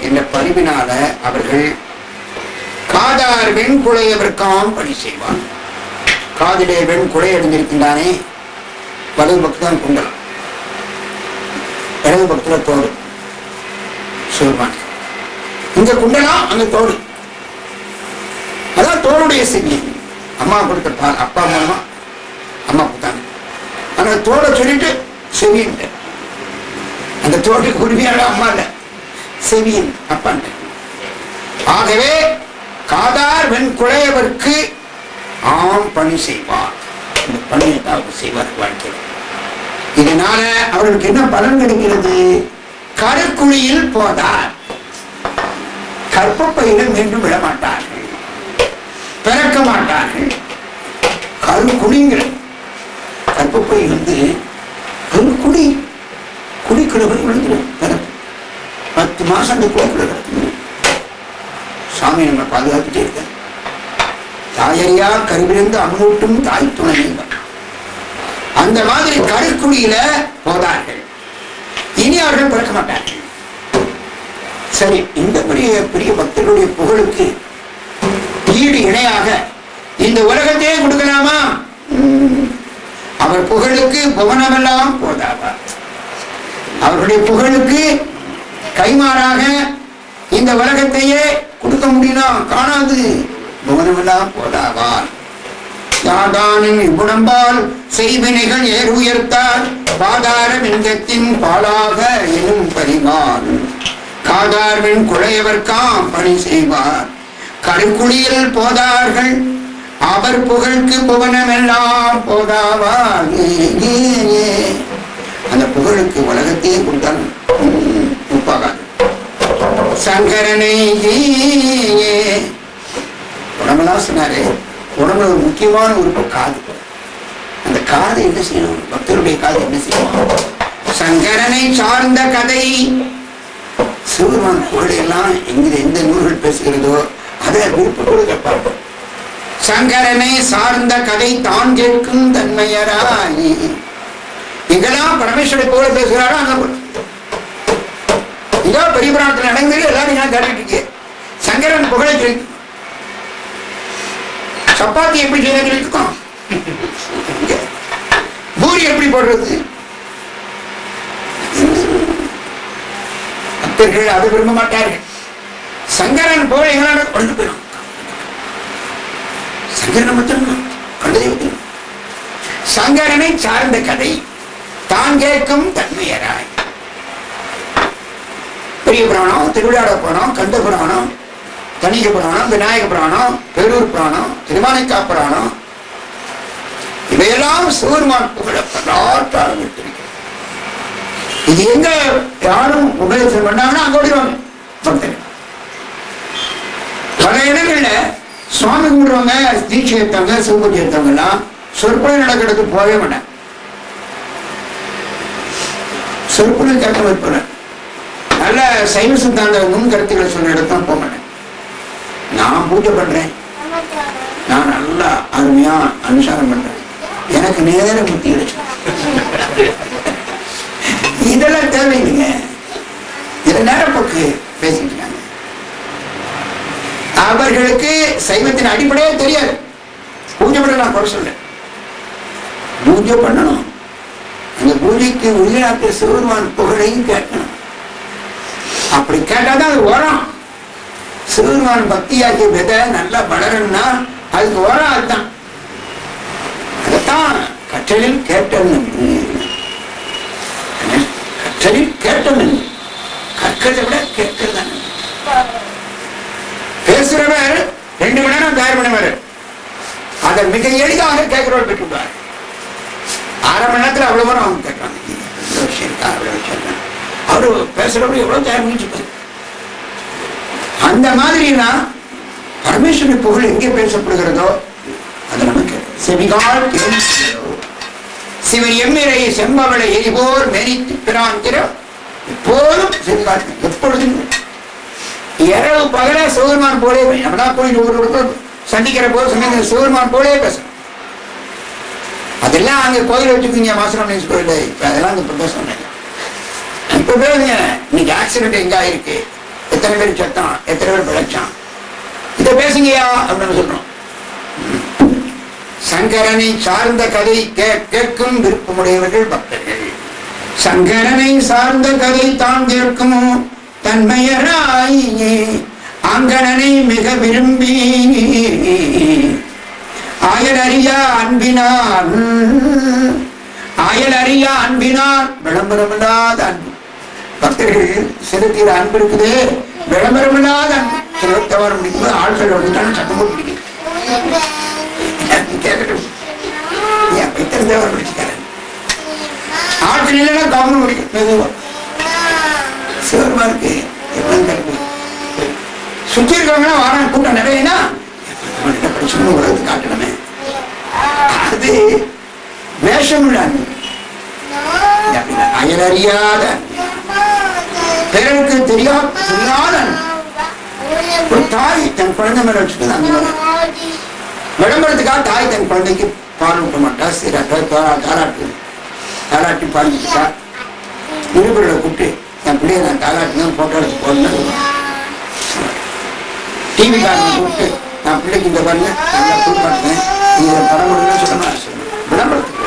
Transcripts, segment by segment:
என்ற பரிவினால அவர்கள் காதார் வெண்குழையவர்க்காம் பணி செய்வார். காதிலே வெண்குழை அடைந்திருக்கின்றானே, வலது பக்கத்தான் குண்டலம், இடது பக்கத்துல தோடு சிவருமான். இங்க குண்டலம், அங்க தோடு. அதான் தோளுடைய செவி. அம்மா கொடுத்த பால் அப்பா மூலமா அம்மா கொடுத்தாங்க. ஆனா தோலை சொல்லிட்டு செவியின், அந்த தோட்டுக்கு உரிமையான அம்மா இல்ல, செவியின் அப்பான். ஆகவே காதார் வெண்குழையவர்க்கு ஆம் பணி செய்வார். இந்த பணியை அவர் செய்வார் வாழ்க்கையில். இதனால அவர்களுக்கு என்ன பலன் கிடைக்கிறது? கருக்குழியில் போதார், கற்பப்பையில மீண்டும் விடமாட்டார்கள், பிறக்க மாட்டார்கள். கருக்குழிங்கிற கற்பப்பை கருக்குழி, குடிக்கிழமை விழுந்துடும். 10 மாசம் அந்த குடிக்கிழமை சாமி நம்ம பாதுகாத்துட்டே இருக்க. தாயறியா கருவிலிருந்து அமுட்டும் தாய் துணை. அந்த மாதிரி கருக்குழியில போதார்கள், இனி அவர்கள் பிறக்க மாட்டார்கள். சரி, இந்த பெரிய பக்தர்களுடைய புகழுக்கு ஈடு இணையாக இந்த உலகத்தையே கொடுக்கலாமா? அவர் புகழுக்கு புவனமெல்லாம் போதாவா? அவர்களுடைய புகழுக்கு கைமாறாக இந்த உலகத்தையே கொடுக்க முடியலாம், காணாது. புவனமெல்லாம் போதாவார். யாதானின் இவ்வுடம்பால் செய்வினைகள் ஏறு உயர்த்தால் பாதார விந்தத்தின் பாலாக எனும் பரிவார். காதார்வின் குழையவர்க்காம் பணி செய்வார். கருக்குழியில் போதார்கள், அவர் புகழுக்கு புவனமெல்லாம் போதாவார். அந்த புகழுக்கு உலகத்தையே கொடுத்தாலும் உப்பாகாது. சங்கரனை உடம்பெல்லாம் சொன்னாரு. உடம்புல ஒரு முக்கியமான உறுப்பு காது. அந்த காது என்ன செய்யணும்? பக்தருடைய காது என்ன செய்யணும்? சங்கரனை சார்ந்த கதை, சிவருமான் புகழையெல்லாம் எந்த நூல்கள் பேசுகிறதோ அதை விருப்பத்தோடு கேட்பாங்க. சங்கரனை சார்ந்த கதை தான் கேட்கும் தன்மையராய். எங்கெல்லாம் பரமேஸ்வரை போல பேசுகிறாரோ அங்க இதோ பெரிய புராணத்தில் நடந்தது எல்லாரும் நான் கேட்டுட்டு இருக்கேன். சங்கரன் புகழை சொல்லி சப்பாத்தி எப்படி செய்ய சொல்லிருக்கோம், பூரி எப்படி போடுறது, பக்தர்கள் அதை விரும்ப மாட்டார்கள். சங்கரன் போல எங்களால கொண்டு போயிடும். சங்கரன் மட்டும் கண்டதை சங்கரனை சார்ந்த கதை தான் கேட்கும் தன்மையராய். பெரிய புராணம், திருவிழாட புராணம், கந்த புராணம், தணிக புராணம், விநாயக புராணம், பேரூர் புராணம், திருவானைக்கா புராணம், இவையெல்லாம் சிவருமான் புகழ பலாற்றாலும் இருக்கிறது. இது எங்க யாரும் உபதேசம் பண்ணாங்கன்னா அங்க ஓடிடுவாங்க பக்தர்கள். பல இடங்கள்ல சுவாமி கும்பிடுறவங்க, தீட்சை எடுத்தவங்க, சிவபூஜை எடுத்தவங்க எல்லாம் சொற்பொழி நடக்கிறதுக்கு போகவே மாட்டேன். சொற்பொழி கேட்க வைப்பேன். நல்ல சைவ சித்தாந்த நுண் கருத்துக்களை சொன்ன இடத்தான் போக மாட்டேன். நான் பூஜை பண்றேன், நான் நல்லா அருமையா அனுசாரம் பண்றேன், எனக்கு நேர முத்தி கிடைச்சு. இதெல்லாம் தேவையில்லைங்க. இதுல நேரப்போக்கு பேசிட்டு இருக்காங்க. அவர்களுக்கு சைவத்தின் அடிப்படையே தெரியாது. பூஜை பண்ண நான் குறை சொல்றேன், பூஜை பண்ணணும். அந்த பூஜைக்கு உயிராக்க சிவருமான் புகழையும் கேட்கணும். அப்படி கேட்டாதான் அது வரும். சிவருமான் பக்தியாக்கிய விதை நல்லா வளரணும்னா அதுக்கு வரும். அதுதான் அதைத்தான் கற்றலில் கேட்டல். கற்றலில் கேட்டல் கற்கிறத விட கேட்கிறதா. பேசுறவர் 2 மணி நேரம் தயார் பண்ணுவார், அதை மிக எளிதாக கேட்கிறவர் பெற்றுள்ளார். 1/2 மணி நேரத்தில் அவ்வளவு வரும். அவங்க கேட்கறாங்க, விஷயம் இருக்கா, அவ்வளவு விஷயம். அவரு பேசுறவரு எவ்வளவு தயார் பண்ணிட்டு. அந்த மாதிரினா பரமேஸ்வரி புகழ் எங்கே பேசப்படுகிறதோ அது நமக்கு செவிகால் சிவன் எம்மிரை செம்பவளை எரிபோர் மெரித்து பிராந்திர எப்போதும் செவிகால். எப்பொழுதும் இரவு பகல சிவருமான் போலே நம்மளா போய் ஒரு சந்திக்கிற போது சொன்ன சிவருமான் போலே பேசணும். அதெல்லாம் அங்க கோயில் வச்சுக்கீங்க, மாசனம் கோயில். இப்ப அதெல்லாம் இப்ப பேச இப்ப பேசுங்க. இன்னைக்கு ஆக்சிடென்ட் எங்க ஆயிருக்கு, எத்தனை பேர் செத்தான், எத்தனை பேர் பிழைச்சான், இதை பேசுங்கயா அப்படின்னு சொல்றோம். சங்கரனை சார்ந்த கதை கேட்கும் விருப்பமுடையவர்கள் பக்தர்கள். சங்கரனை சார்ந்த கதை தான் கேட்கும் தன்மையராயே அங்கணனை மிக விரும்பி ஆயலறியா அன்பினார், ஆயலறியா அன்பினார் விளம்பரமில்லாத அன்பு. பக்தர்கள் செலுத்திய அன்பு இருக்குது, விளம்பரமில்லாத அன்பு. செலுத்தவர முடிக்கும்போது ஆட்கள் வந்துட்டாலும் சட்டம் போட்டு பிடிக்கும். தெரிஞ்சவர் பிடிச்சிக்காரு, ஆட்கள் இல்லைன்னா கவனம் முடிக்கும். மெதுவா சிவருமா இருக்கு சுத்தி இருக்கவங்க வாரம் கூட்டம் நிறையனா படிச்சுன்னு உலகத்து காட்டணுமே. அது வேஷம் அயலறியாத பிறருக்கு தெரியாத ஒரு தாய் தன் குழந்தை மேல வச்சுட்டு அந்த விளம்பரத்துக்காக தாய் தன் குழந்தைக்கு பால் ஊட்ட மாட்டா, தாலாட்டி பாடிக்கிட்டா. நிருபர்களை கூப்பிட்டு என் பிள்ளைய நான் தாலாட்டினா போட்டோ எடுத்து போடணும். டிவி காரனை கூப்பிட்டு நான் பிள்ளைக்கு இந்த பாருங்க நல்லா குளிப்பாட்டுவேன், நீங்க படம் கொடுங்க சொல்லணும். விளம்பரத்துக்கு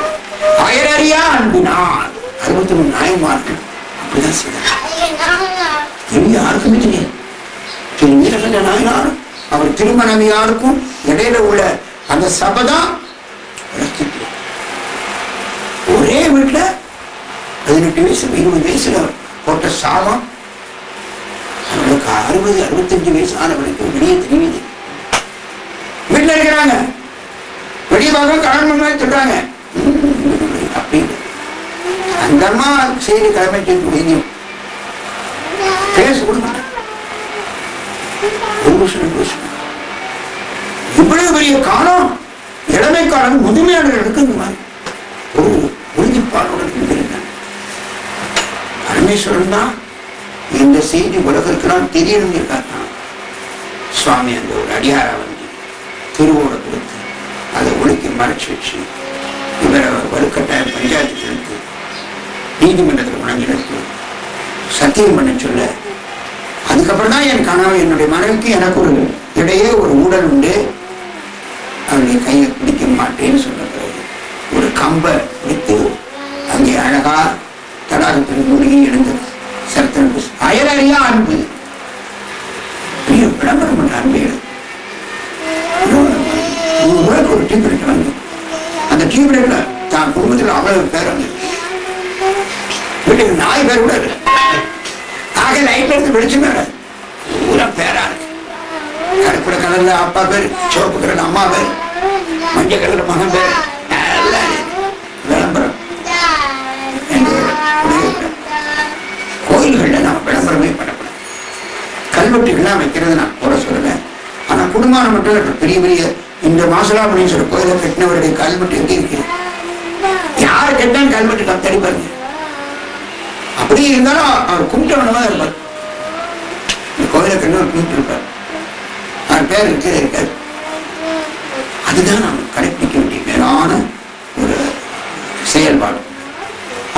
அயலறியா அன்பினார் 63 நாயன்மார்கள் அப்படிதான் செய்தார். யாருக்குமே தெரியும். நாயனாரும் அவர் திருமணவியாருக்கும் இடையில உள்ள அந்த சபைதான் ஒரே வீட்டுல 18 வயசு 20 வயசுல போட்ட சாபம் அவங்களுக்கு 60-65 வயசு ஆனவர்களுக்கு வெளியே தெரியுது. வீட்டுல இருக்கிறாங்க, வெளியே பார்க்க கல்யாணம் சொல்றாங்க. அப்படின்னு அந்த அம்மா செய்தி கிளம்பி பேச கொடுக்க இவ்வளவு பெரிய காலம், இளமை காலம் முதுமையாளர்களுக்கு இந்த மாதிரி ஒரு உறுதிப்பாடு. பரமேஸ்வரன் தான் இந்த செய்தி உலகத்துலாம் தெரியணும் இருக்காங்க. சுவாமி அந்த ஒரு அடியாரா வந்து திருவோட கொடுத்து அதை ஒழுக்கி மறைச்சு வச்சு இவரை வலுக்கட்டாய பஞ்சாயத்து எடுத்து நீதிமன்றத்தில் உணர்ந்து சத்தியம் பண்ண சொல்ல, அதுக்கப்புறம் தான் என் கனவு என்னுடைய மனைவிக்கு எனக்கு ஒரு இடையே ஒரு ஊழல் உண்டு, அவருடைய கையை பிடிக்க மாட்டேன்னு சொன்ன பிறகு ஒரு கம்பை விட்டு அங்கே அழகா தடாகத்தில் மூழ்கி எழுந்தது. சரத்தன் அயலறியா அன்பு விளம்பரம் பண்ண அன்பு ஒரு டீ பிடிக்க வந்து அந்த டீ பிடிக்கல தான் குடும்பத்தில் அவ்வளவு பேர் வந்து வீட்டுக்கு 4 பேர் கூட இல்லை. ஆக லைட்ல இருந்து வெளிச்சமே வராது, பூரா பேரா இருக்கு. கருப்புற கலர்ல அப்பா பேர், சிவப்பு கலர்ல அம்மா பேர், மஞ்சள் கலர்ல மகன் பேர், விளம்பரம். கோயில்கள்ல நம்ம விளம்பரமே பண்ணக்கூடாது. கல்வெட்டுகள்லாம் வைக்கிறது நான் கூட சொல்லுவேன். ஆனா குடும்பம் மட்டும் பெரிய பெரிய இந்த மாசலாமணின்னு சொல்ற கோயிலை கட்டினவருடைய கல்வெட்டு எங்க இருக்கு? யாரு கெட்டான்னு கல்வெட்டு தேடி பாருங்க. அப்படி இருந்தாலும் அவர் கும்பிட்டவனமா இருப்பார். கோயிலை கண்ணவர் கும்பிட்டு இருப்பார், அவர் பேர் இருக்காது. அதுதான் நாம் கடைபிடிக்க வேண்டிய மேலான ஒரு செயல்பாடு.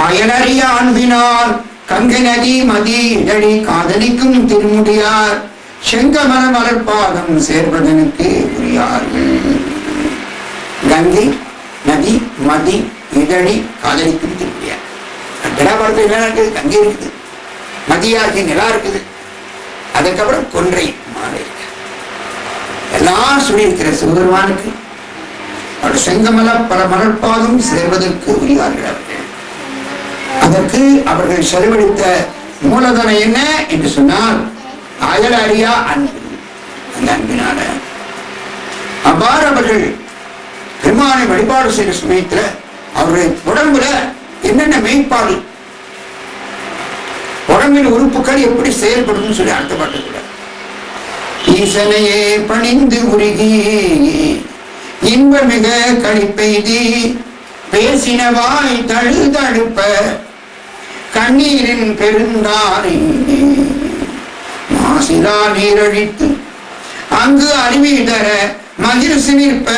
அயலறிய அன்பினால் கங்கை நதி மதி இடழி காதலிக்கும் திருமுடியார் செங்கமல மலர்பாதம் சேர்வதனுக்கு உரியார்கள். கங்கை நதி மதி இதழி காதலிக்கும் திருமுடியார். கடாபாரத்தில் என்ன இருக்குது? கங்கை இருக்குது, மதியா இருக்கு, நிலா இருக்குது, அதுக்கப்புறம் கொன்றை மாலை இருக்கு. எல்லாம் சொல்லியிருக்கிற சிவபெருமானுக்கு அவர் செங்கமல பல மலர்பாதம் சேர்வதற்கு உரியார்கள் அவர்கள். அதற்கு அவர்கள் செலவழித்த மூலதனம் என்ன என்று சொன்னால் அயல் அறியா அன்பு. அந்த அன்பினால அவ்வாறு அவர்கள் பெருமானை வழிபாடு செய்த சமயத்தில் அவருடைய உடம்புல என்னென்ன மெய்ப்பாடு, உடம்பின் உறுப்புகள் எப்படி செயல்படும் சொல்லி அர்த்தப்பட்டது. ஈசனையே பணிந்து உருகி இன்பமிக கழிப்பெய்தி பேசினவாய் தழுதழுப்ப கண்ணீரின் பெருந்தாரை மாசிலா நீரழித்து அங்கு அருவி தர மகிழ்ச்சி நிற்ப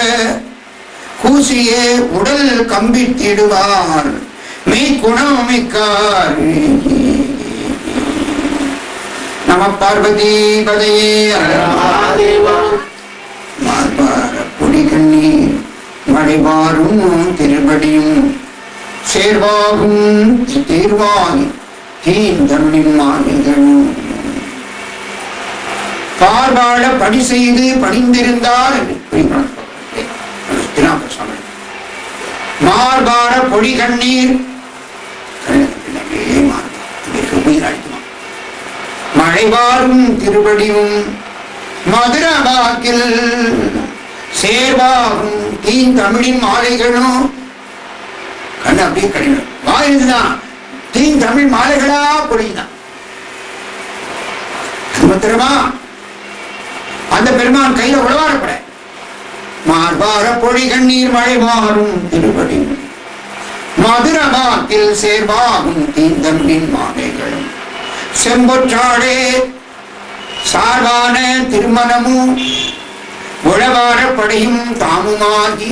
கூசியே உடல் கம்பித்திடுவார் மெய் குணமிக்கார். நம பார்வதி பதையே மார்பார புலிகண்ணீர் மழைவாரும் திருபடியும் சேர்வாகும் தீர்வாய் தீந்தமிழின் மாநிலங்களும் பார்வாழ பணி செய்து பணிந்திருந்தார் மார்பார பொடி கண்ணீர் மழைவாரும் திருவடியும் மதுர வாக்கில் சேர்வாகும் தீந்தமிழின் மாலைகளும் கண்ணு அப்படியே கடினம் வாயில்தான் தீந்தமிழ் மாலைகளா பொழிதான். அது மாத்திரமா அந்த பெருமான் கையில உழவாடப்பட மார்பார பொழி கண்ணீர் மழை மாறும் திருவடி மதுரபாத்தில் சேர்வாகும் தீந்தமிழின் மாலைகளும் செம்பொற்றாடே சார்பான திருமணமும் உழவார படையும் தாமுமாகி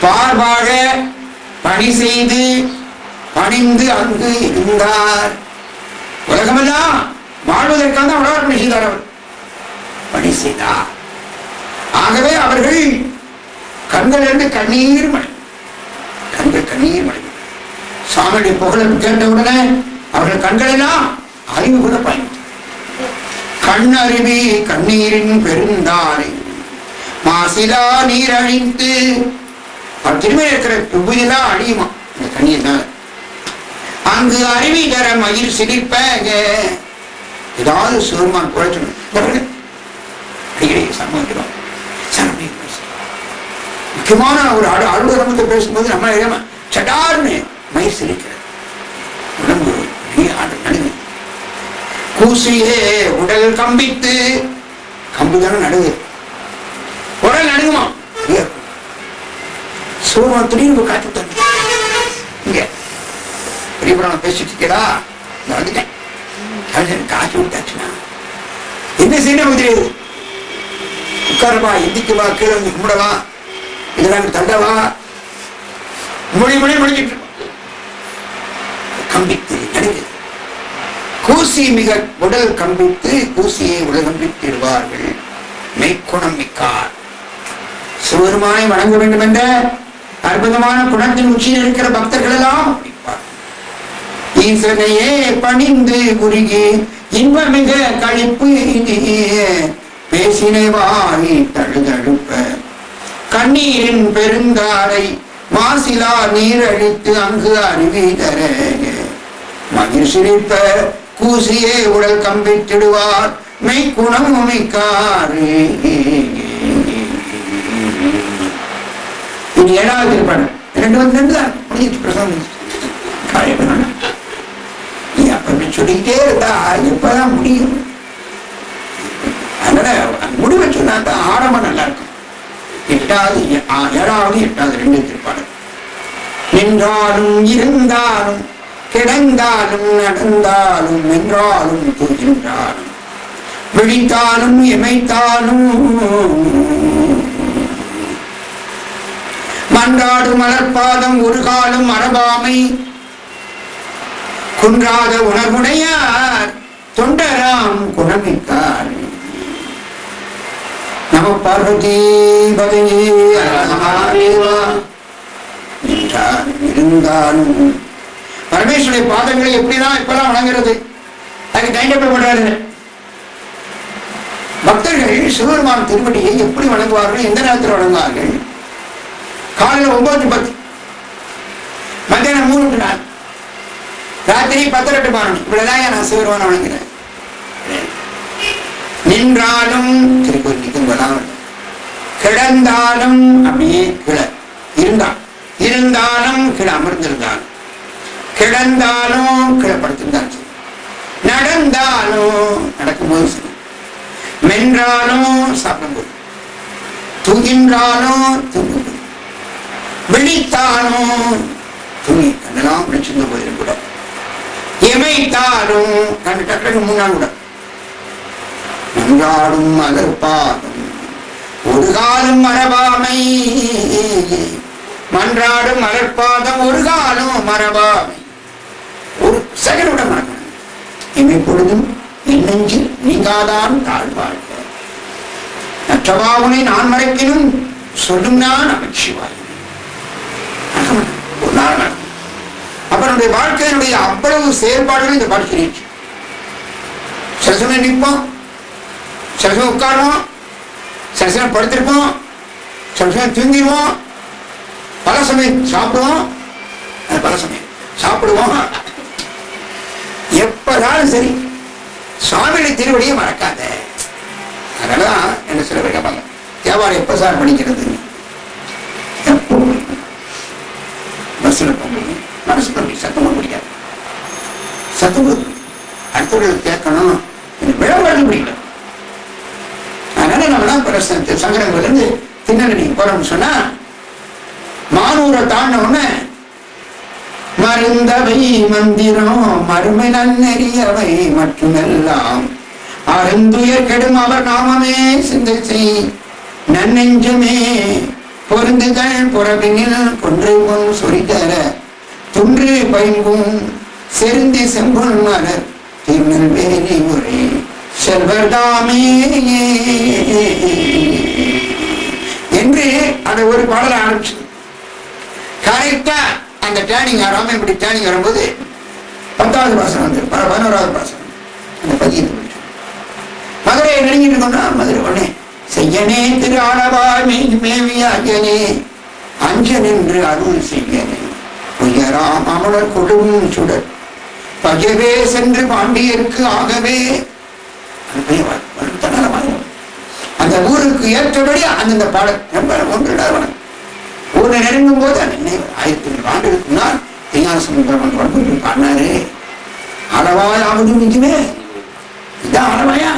பார்வாழ பணி செய்து பணிந்து அங்கு இருந்தார். உலகமெல்லாம் வாழ்வதற்காக உழவார பணி செய்தார். அவர் பணி செய்தார். ஆகவே அவர்கள் கண்கள் இருந்து கண்ணீர் மழை, கண்கள் கண்ணீர் மழை. சாமியுடைய புகழ் கேட்டவுடனே அவர்கள் கண்கள் எல்லாம் அறிவு கூட பயன் கண்ணறிவி கண்ணீரின் பெருந்தாரை மாசிலா நீர் அழித்து திரும்ப இருக்கிற உபயெல்லாம் அழியுமா இந்த கண்ணீர்னால. அங்கு அருவி தர மயில் சிரிப்ப ஏதாவது சிவருமான் குழைச்சணும் சம்பவம் முக்கியமான ஒரு அலுவலகத்தை பேசும்போது நம்ம சடார்னு மயில் சிரிக்கிறது உடம்பு நடுங்க கூசியே உடல் கம்பித்து கம்புதான நடுவு உடல் நடுங்குமா சூரியன் திடீர்னு காத்து தண்ணி இங்க பெரியபுரம் பேசிட்டு இருக்கா வந்துட்டேன் காய்ச்சி விட்டாச்சுன்னா என்ன செய்ய நமக்கு தெரியாது. உட்காரவா எந்திக்குவா கீழே வந்து கும்பிடவா இதெல்லாம் தண்டவா மொழி முடிஞ்சிட்டு கம்பித்து நடுங்குது. கூசி மிக உடல் கம்பித்து கூசியை உலகம்பித்திடுவார்கள் மெய்க்குணம் மிக்கார். சிவருமானை வணங்க வேண்டும் என்ற அற்புதமான குணத்தின் உச்சியில் இருக்கிற பக்தர்கள் எல்லாம் ஈசனையே பணிந்து குறுகி இன்பமிக கழிப்பு பேசினை வாரி தழுதழுப்ப கண்ணீரின் பெருந்தாரை மாசிலா நீர் அழித்து அங்கு அருவி தர மகிழ் சிரிப்ப கூசியே உடல் கம்பித்திடுவார் மெய்க்குணம் மிக்காரே. இது 7வது திருப்பாடல். 2 தான் நீ அப்ப சொல்லிக்கிட்டே இருந்தா எப்பதான் முடியும்? அதனால முடிவை சொன்னா தான் ஆரம்பம் நல்லா இருக்கும். 7வது 8வது 2 திருப்பாடல். நின்றாலும் இருந்தாலும் கிடந்தாலும் நடந்தாலும் நின்றாலும் தூங்கின்றாலும் விழித்தாலும் எமைத்தாலும் மன்றாடு மலர்பாதம் ஒரு காலம் மரபாமை குன்றாத உணர்வுடையார் தொண்டராம் குணமித்தார். நம பார்வதி பதையே இருந்தாலும் பரமேஸ்வருடைய பாதங்களை எப்படிதான் இப்பெல்லாம் வணங்குறது அதுக்கு டைண்டப் பண்றாரு. பக்தர்கள் சிவபெருமான் திருவடியை எப்படி வணங்குவார்கள், எந்த நேரத்தில் வணங்குவார்கள்? காலையில் 9:10, மத்தியானம் 3 ராத்திரி 10:08 இவ்வளவுதான் நான் சிவபெருமானை வணங்குறேன். நின்றாலும் திருக்கோயில் கிடந்தாலும் அப்படியே கீழே இருந்தாலும் கீழே அமர்ந்திருந்தாலும் கிடந்தாலும் கீழே படுத்திருந்தாலும் நடந்தாலும் நடக்கும்போது சரி, மென்றாலும் சாப்பிடும்போது, தூங்கின்றாலும் தூங்கும்போது, விழித்தாலும் தூங்கி கண்ணெல்லாம் விழிச்சிருந்த போயிடும் கூட, எமைத்தாலும் கண்டு டக்கு 3 நாள் கூட, மன்றாடும் மலர்பாதம் ஒரு காலம் மரபாமை, மன்றாடும் மலர்பாதம் ஒரு காலம் மரபாமை, ஒரு செகண்ட் விட மறக்கணும். இமைப்பொழுதும் என் நெஞ்சில் நீங்காதான் தாழ்வாழ்க. நற்றபாவனை நான் மறைக்கினும் சொல்லும் நான் அமைச்சிவாய். ஒரு நாள் நடக்கும். அப்ப நம்முடைய வாழ்க்கையினுடைய அவ்வளவு செயல்பாடுகள் இந்த படிக்கிறீங்க. சில சமயம் நிற்போம், சில சமயம் உட்காருவோம், சில சமயம் படுத்திருப்போம், சில சமயம் தூங்கிடுவோம், பல சமயம் சாப்பிடுவோம், பல சமயம் சாப்பிடுவோம். எப்பதான் சரி சுவாமியுடைய திருவடியை மறக்காத. அதனாலதான் என்ன சில பேர் கேட்பாங்க, தேவாரம் எப்ப சார் படிக்கிறது? எப்போ பஸ்ல போகணும், மனசுல சத்தமா பிடிக்காது, சத்தம் அடுத்தவர்கள் கேட்கணும், விளம்பரம் பிடிக்கல. அதனால நம்ம சங்கரங்கள்ல இருந்து திண்ணி போறோம்னு சொன்னா மானூரை தாண்ட உடனே மருந்தவை மந்திரம் மறுமை நன்னெறியவை மட்டுமெல்லாம் அருந்துயர் கெடும் அவர் நாமமே சிந்தை செய் நன்னெஞ்சமே பொருந்துகள் புறவினில் கொன்றை பொன் சொரிதர துன்று பைங்கும் செருந்தி செம்பொன் மலர் திருநெல்வேலி உரை செல்வர்தாமே என்று அந்த ஒரு பாடலை ஆரம்பிச்சு கரெக்டா அந்த டேனிங் ராமன்படி டேனிங் வரும்போது 10வது பாசனம் வந்து 11வது பாசனம் அந்த பதியத்தை மதுரையை நெருங்கிட்டு இருக்கோம்னா மதுரை உடனே செய்யனே திரு ஆளவாய் மேவியாகனே அஞ்சன் என்று அருள் செய்யனே உயராம் அமலர் கொடும் சுடர் பகவே சென்று பாண்டியருக்கு ஆகவே அந்த ஊருக்கு ஏற்றபடி அந்தந்த பாடல் ரொம்ப ஒன்று ஊரை நெருங்கும் போது அந்த நினைவு 1500 ஆண்டுகளுக்கு முன்னால் திருஞானசம்பந்தர் பாடினாரு. அளவாய் ஆவது நிற்குமே, இதான் அளவாயா?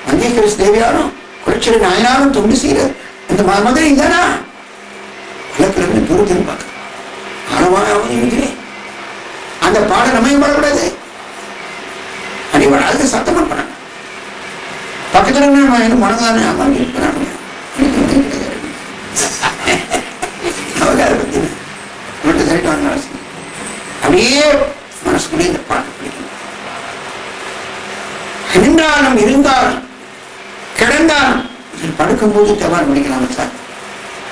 மங்கேஸ்வரி தேவியாரும் குளச்சேரி நாயனாரும் தொண்டு செய்யற இந்த மதுரை இதானா விளக்குறது தூரத்தில் பார்க்க அளவாய் ஆவது நிற்கிறேன். அந்த பாடல் நம்மையும் பாடக்கூடாது, அடிவாடாது சத்தம் பண்ண பக்கத்துல மனதான அம்மா இருக்கிறாங்க. அப்படியே மனசுக்குள்ளே இந்த பாட்டு பிடிக்கணும். நின்றாலும் இருந்தாலும் கிடந்தாலும் படுக்கும் போது தேவாரம் படிக்கலாம் சார்,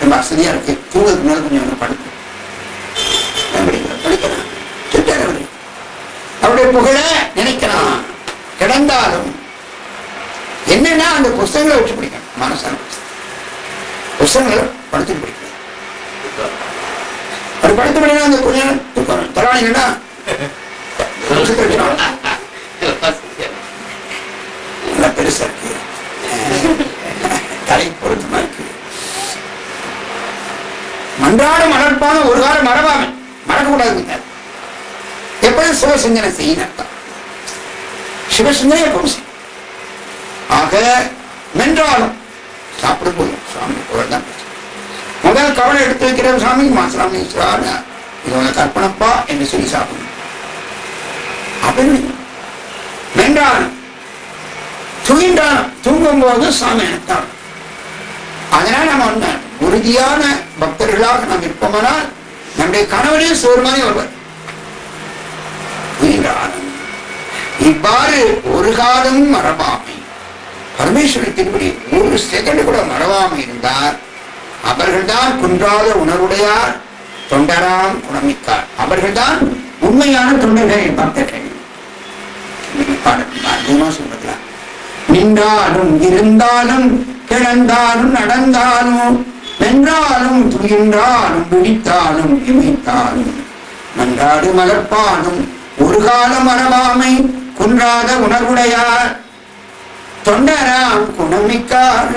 ரொம்ப வசதியா இருக்கு, தூங்குறதுக்கு மேல கொஞ்சம் படுக்கும் படிக்கலாம். அவருடைய புகழ நினைக்கலாம். கிடந்தாலும் என்னன்னா அந்த புஸ்தகங்களை வச்சு படிக்கணும். மனசான புஸ்தகங்களை படுத்து படிக்கணும். ஒரு படுத்து படினா அந்த கொஞ்சம் தூக்கம் தராணிங்கன்னா நல்லா பெருசா இருக்கு, தலை பொருத்தமா இருக்கு. மன்றாட மலர்ப்பான ஒரு காலம் மறவாம மறக்கக்கூடாதுங்க. எப்பொழுதும் சிவசிந்தனை செய்யணும். சிவசிந்தனை எப்பவும் செய்யும். ஆக மென்றாலும் சாப்பிடும் போது சுவாமி புகழ் தான் முதல் கவலை எடுத்து வைக்கிற சாமி மாசாமி இதோட கற்பனப்பா என்று சொல்லி சாப்பிடணும். அப்படின்னு மென்றாலும் துயின்றாலும் தூங்கும் போது சாமி நினைத்தான். அதனால நம்ம உறுதியான பக்தர்களாக நாம் இருப்போமானால் நம்முடைய கணவனே சோர்மானே வருவார். இவ்வாறு ஒரு காலம் மறவாமை பரமேஸ்வரத்தின்படி ஒரு செகண்ட் கூட மறவாமை இருந்தார். அவர்கள்தான் குன்றாத உணர்வுடையார், தொண்டராம் குணமிக்கார். அவர்கள்தான் உண்மையான தொண்டர்கள், பக்தர்கள். சொல்றா நின்றாலும் இருந்தாலும் கிடந்தாலும் நடந்தாலும் வென்றாலும் துயின்றாலும் பிடித்தாலும் இமைத்தாலும் மன்றாடு மலர்ப்பாலும் ஒரு காலம் மறவாமை குன்றாத உணர்வுடையார், தொண்டராம் குணமிக்கார்.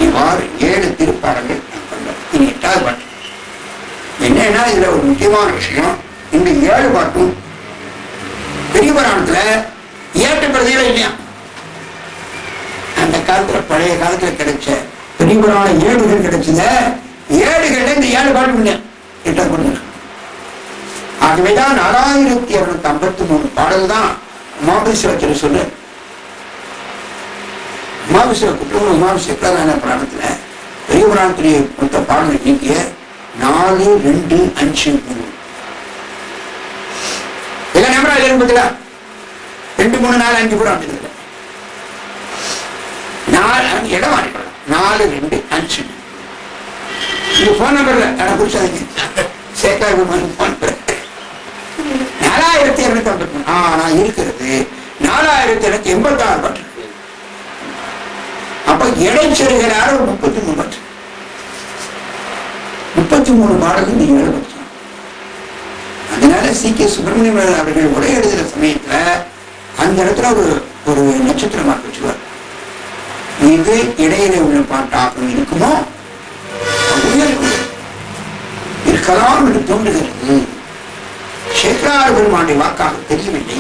இவ்வாறு 7 திருப்பாடல்கள் நான் பண்றேன். இனி 8வது பாட்டு என்னன்னா இதுல ஒரு முக்கியமான விஷயம். இந்த 7 பாட்டும் பெரிய புராணத்துல ஏற்ற பிரதிகள இல்லையா? அந்த காலத்துல பழைய காலத்துல கிடைச்ச பெரிய புராண ஏடுகள் கிடைச்சத ஏடுகள்ல இந்த 7 பாட்டு இல்லையா? 8வது பாட்டு. ஆகவேதான் 6253 பாடல் தான் உமாபிஷேகத்துல சொல்லு. உமாபிஷேகம் உமாபிஷேக புராணத்துல பெரிய புராணத்துடைய மொத்த பாடல் எண்ணிக்கைய 4, 2, 5, 3. எல்லாம் நம்பரா இல்ல 2 3 4 5 கூட வந்து இடம் வாங்கிக்கலாம் 4 2 5 இது போன் நம்பர்ல எனக்கு குறிச்சா சேகர் போன் நம்பர் 4250. நான் இருக்கிறது 4286 பாட்டு. அப்ப இடைச்செருகிறார் 33 பாட்டு. 33 பாடல்கள் நீங்க எழுதலாம். அதனால சி.கே. சுப்பிரமணியம் அவர்கள் உரை எழுதுற சமயத்துல அந்த இடத்துல ஒரு நட்சத்திரம் மார்க் வச்சுருவார். இது இடையில உள்ள பாட்டாக இருக்குமோ இருக்கலாம் என்று தோன்றுகிறது. சேக்கரார் பெருமானுடைய வாக்காக தெரியவில்லை.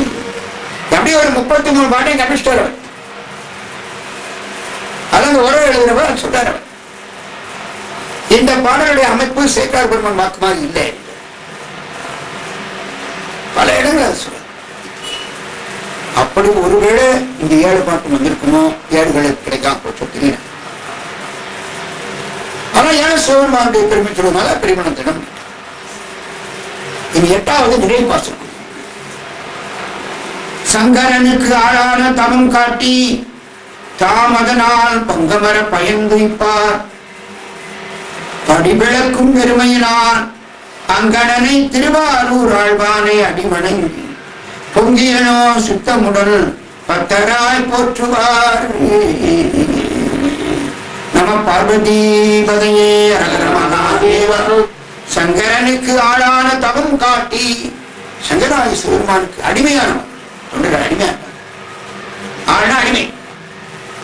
அப்படியே ஒரு 33 பாட்டை கமிஷ்டர் அதன் உரை எழுதுறவர் சொல்றார். இந்த பாடலுடைய அமைப்பு சேக்கரார் பெருமான் வாக்குமாக இல்லை. பல இடங்கள் சொல்ற. அப்படி ஒருவேளை இந்த 7 பாட்டு வந்திருக்குமோ 7 கிடைக்காம போச்சு தெரியல. ஆனா ஏன் சிவபெருமானுடைய பெருமை சொல்றதுனால பெருமணத்திடம். இனி 8வது நிறைவு பாசனம். சங்கரனுக்கு ஆளான தவம் காட்டி தாம் அதனால் பங்கமர பயந்துப்பார் படிவிளக்கும் பெருமையினால் அங்கணனை திருவாரூர் ஆழ்வானை அடிவணங்கி பொங்கியனோ சுத்தமுடன் பத்தராய் போற்றுவார். நம பார்வதி பதையே அரகரமகாதேவர். சங்கரனுக்கு ஆளான தவம் காட்டி சங்கராய சிவபெருமானுக்கு அடிமையானவர். தொண்டர்கள் அடிமையான ஆனா அடிமை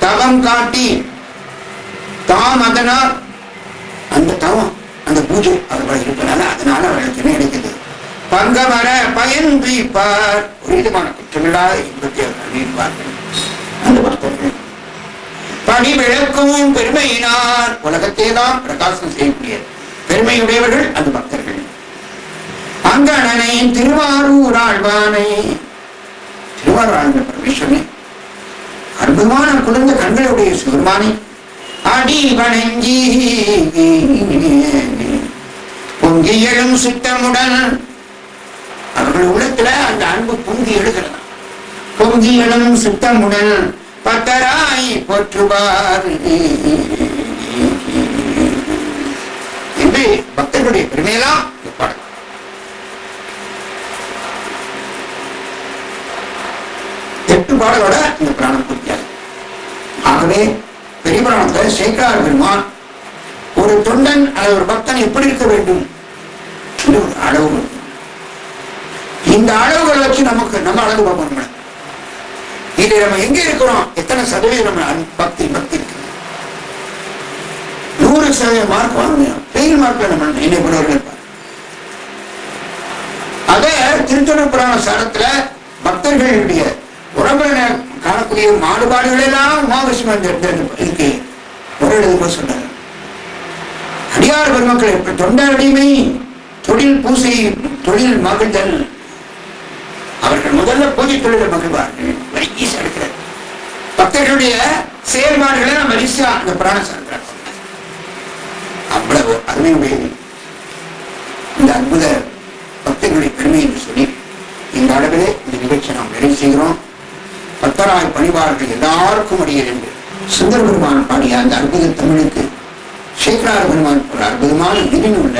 தவம் காட்டி தாம் அதனால் அந்த தவம் அந்த பூஜை அவர்கள் இருப்பதால அதனால அவர்களுக்கு என்ன கிடைக்கிறது? பங்கமர பயன்பார். ஒரு விதமான குற்றமில்லா இன்பத்தை அறிவிப்பார்கள் அந்த பக்தர்கள். படி விளக்கும் பெருமையினார் உலகத்தை தான் பிரகாசம் செய்யக்கூடிய பெருமையுடையவர்கள் அந்த பக்தர்கள். அங்கணனை திருவாரூர் ஆழ்வானை திருவாரூர் ஆழ்ந்த பரமேஸ்வரனை அற்புதமான குழந்தை கண்களுடைய சிவருமானை அடி வணங்கி பொங்கி எழும் சுத்தமுடன் அவர்கள் உள்ளத்துல அந்த அன்பு பொங்கி எழுகிறது. பொங்கி எழும் சுத்தமுடன் பத்தராய் போற்றுவார் என்று பக்தர்களுடைய பெருமையெல்லாம் பாடல். எட்டு பாடலோட இந்த பிராணம் பூர்த்தியாகும். ஆகவே பெரிய புராணத்துல சேக்கரார் பெருமான் ஒரு தொண்டன் அல்லது ஒரு பக்தன் எப்படி இருக்க வேண்டும் ஒரு அளவு. இந்த அளவுகளை வச்சு நம்ம அழகு பார்க்கணும். இது நம்ம எங்க இருக்கிறோம், எத்தனை சதவீதம் பக்தி இருக்கு. 100% மார்க் வாங்கணும். பெயில் மார்க் நம்ம என்னை போனவர்கள் இருப்பார். அத திருத்தொண்டர் புராண சாரத்துல பக்தர்களுடைய உடம்புல காணக்கூடிய மாறுபாடுகள் எல்லாம் உமாவிஷ்மா இருக்கு ஒரு எழுதுமா சொன்னார். அடியார் பெருமக்கள் தொண்டர் அடிமை தொழில் பூசை தொழில் மகிழ்தல். அவர்கள் முதல்ல பூஜை தொழிலை மகிழ்வார்கள். வரிசை எடுக்கிறார். பக்தர்களுடைய செயல்பாடுகளை நம்ம வரிசா அந்த புராண சாரத்தில் அவ்வளவு அருமையுடையது. இந்த அற்புத பக்தர்களுடைய பெருமை என்று சொல்லி இந்த அளவிலே இந்த நிகழ்ச்சியை நாம் நிறைவு செய்கிறோம். பக்தராய் பணிவார்கள் எல்லாருக்கும் அடியர் என்று சுந்தர பெருமான் பாடிய அந்த அற்புத தமிழுக்கு சேக்கரார் பெருமான் ஒரு அற்புதமான நினைவு உள்ள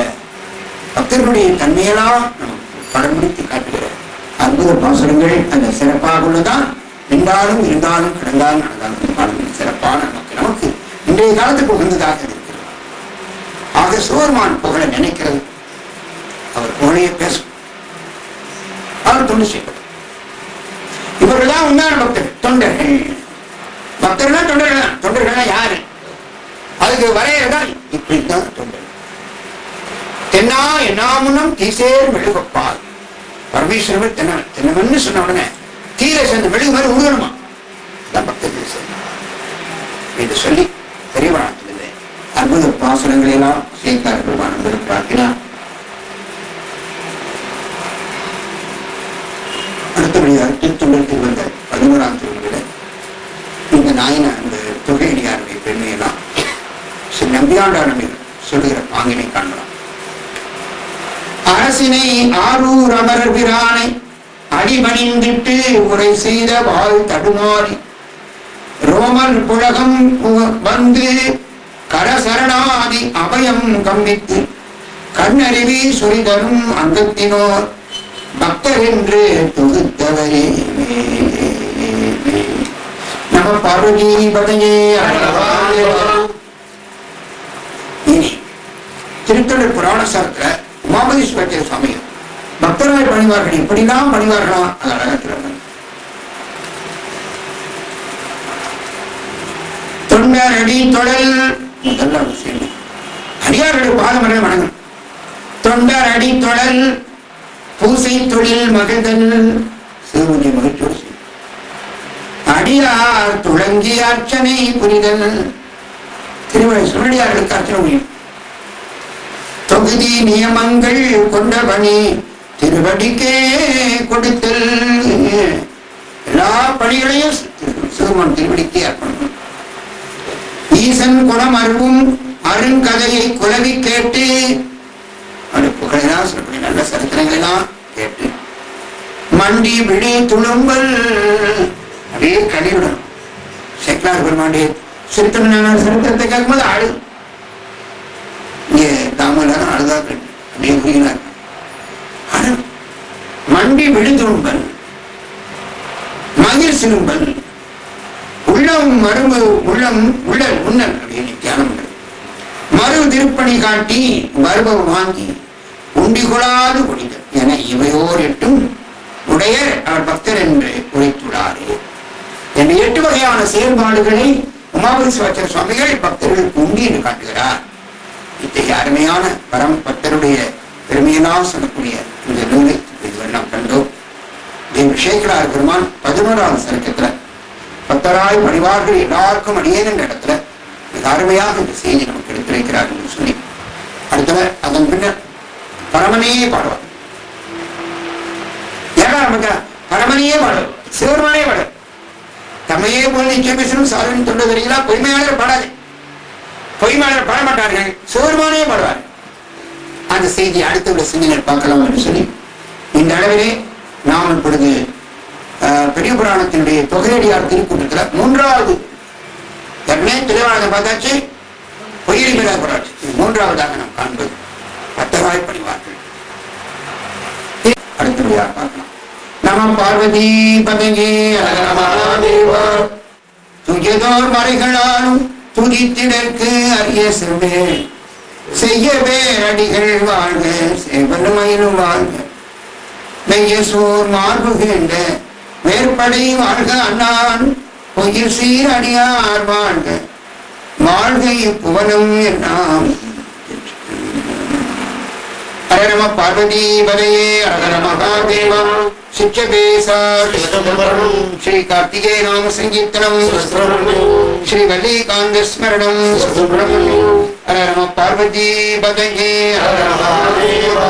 பக்தர்களுடைய தன்மையெல்லாம் நமக்கு படம் பிடித்து காட்டுகிற அற்புத பாசுரங்கள் அந்த சிறப்பாக உள்ளதான். நின்றாலும் இருந்தாலும் கிடந்தாலும் நடந்தாலும் பாடல்கள் சிறப்பான நமக்கு இன்றைய காலத்துக்கு உகந்ததாக இருக்கிறது. ஆக சிவபெருமான் புகழ நினைக்கிறது, அவர் புகழையே பேசும், அவர் தொண்டு செய்வது. இவர்கள் தான் உண்மையான பக்தர்கள். தொண்டர்கள் பக்தர்கள் தொண்டர்கள். தொண்டர்கள் யாரு அதுக்கு வரையறதான் இப்படித்தான் தொண்டர்கள். தென்னா என்னாமுன்னம் தீசேர் மெழுகப்பால். பரமேஸ்வரர் தென்னவன்னு சொன்ன உடனே தீரை சேர்ந்த மெழுகு மாதிரி உருகணுமா பக்தர்கள் என்று சொல்லி பெரியவராத்திலே அற்புத பாசனங்களை எல்லாம் சேக்கரார் பெருமான் பார்க்கிறார். அடுத்தபடியாக திருத்தொண்டத்தில் வந்த 11ஆம் தொகுதியில இந்த நாயன அந்த தொகையடியாருடைய பெருமையெல்லாம் ஸ்ரீ நம்பியாண்டார் நம்பிகள் சொல்லுகிற பாங்கினை காணலாம். அரசினை ஆரூர் அமரர் பிரானை அடிபணிந்திட்டு உரை செய்த வாழ் தடுமாறி ரோமல் புழகம் வந்து கரசரணாதி அபயம் கம்பித்து கண்ணறிவி சுரிதரும் அங்கத்தினோர் பக்தர் என்று தொகுத்தவரே. நம பார்வதி பதையே. இனி திருத்தொடர் புராண சாஸ்திர உமாபதீஸ்வர சுவாமி பக்தராய் பணிவார்கள். இப்படிலாம் பணிவார்களாம். அது அழகத்தில் தொண்டரடி தொடல் முதல்ல விஷயம் அடியார்கள் பாதமரை வணங்கும். தொண்டர் அடி தொடல் பூசை தொழில் மகிழ்தல் சிவனுடைய மகிழ்ச்சியோடு செய்யும். அடியார் துளங்கி அர்ச்சனை புரிதல் திருமண சுவடியார்களுக்கு அர்ச்சனை முடியும். தொகுதி நியமங்கள் கொண்ட பணி திருவடிக்கே கொடுத்தல். எல்லா பணிகளையும் சிவமன் திருவடிக்கே அர்ப்பணம். ஈசன் குணம் அறிவும் அருங்கதையை குலவி கேட்டு அவருடைய புகழெல்லாம் சொல்லக்கூடிய நல்ல சரித்திரங்களெல்லாம் கேட்டு மண்டி விழி துளும்பல் அப்படியே கழிவிடணும். சேக்கலார் பெருமாண்டிய சரித்திரத்தை கேட்கும்போது ஆடு இங்கே தாமலாம் அழுதா அப்படியே புரியினார். ஆடு மண்டி விழி துளும்பல் மகிழ் சிலும்பல் உள்ளம் மரும்பு உள்ளம் உள்ளல் உண்ணல் அப்படின்னு தியானம் பண்றது. மறு திருப்பணி காட்டி மருபம் வாங்கி உண்டிகொள்ளாது குடித்தல் என இவையோர் எட்டும் உடைய அவர் பக்தர் என்று உரைத்துள்ளாரே என்ற 8 வகையான செயல்பாடுகளை உமாபதீஸ்வர சுவாமிகள் பக்தர்களுக்கு உண்டி என்று காட்டுகிறார். இத்தகைய அருமையான பரம் பக்தருடைய பெருமையெல்லாம் சொல்லக்கூடிய இந்த நூலை இதுவெல்லாம் கண்டோம். சேக்கலார் பெருமான் 11ஆவது சரக்கத்துல பக்தராய் பணிவார்கள் எல்லாருக்கும் அடியேன் என்ற இடத்துல மிக அருமையாக இந்த செய்தி நமக்கு எடுத்துரைக்கிறார் என்று சொல்லி அடுத்த அதன் பின்னர் பரமனையே பாடுவார். ஏன்னா நமக்கு பரமனையே பாடுவார், சிவருமானே பாடுவார். தம்மையே போல நிச்சயம் பேசணும் சாதனை தொண்டு தெரியுங்களா? பொய்மையாளர் பாடாது, பொய்மையாளர் பாடமாட்டார்கள், சிவருமானே பாடுவார். அந்த செய்தியை அடுத்த உள்ள சிந்தனையில் பார்க்கலாம் என்று சொல்லி இந்த அளவிலே நாம் இப்பொழுது பெரிய புராணத்தினுடைய தொகையடியார் திருக்கூட்டத்தில் 3வது தெளிவாக பார்த்தாச்சு. பொய்யடி மேலா போராட்சி 3வதாக நாம் காண்பது பக்தராய் பணிவார்கள். அடுத்தபடியாக பார்க்கலாம். நம பார்வதி பதங்கே மகாதேவா. துயதோர் மறைகளாலும் துதித்திடற்கு அரிய செவ்வே செய்யவே அடிகள் வாழ்க சேவலுமயிலும் வாழ்க மெய்யசோர் மார்புகின்ற மேற்படை வாழ்க அண்ணான் பொய்யில் சீர் அடியார் வாழ்க வாழ்கை புவனம் என்னாம். ஹர நம பார்வதி பதையே ஹர மகாதேவா. சிச்சபேசா ஸ்ரீ கார்த்திகே நாம சங்கீர்த்தனம் ஸ்ரீ வல்லிகாந்த ஸ்மரணம். ஹர நம பார்வதி பதையே ஹர மகாதேவா.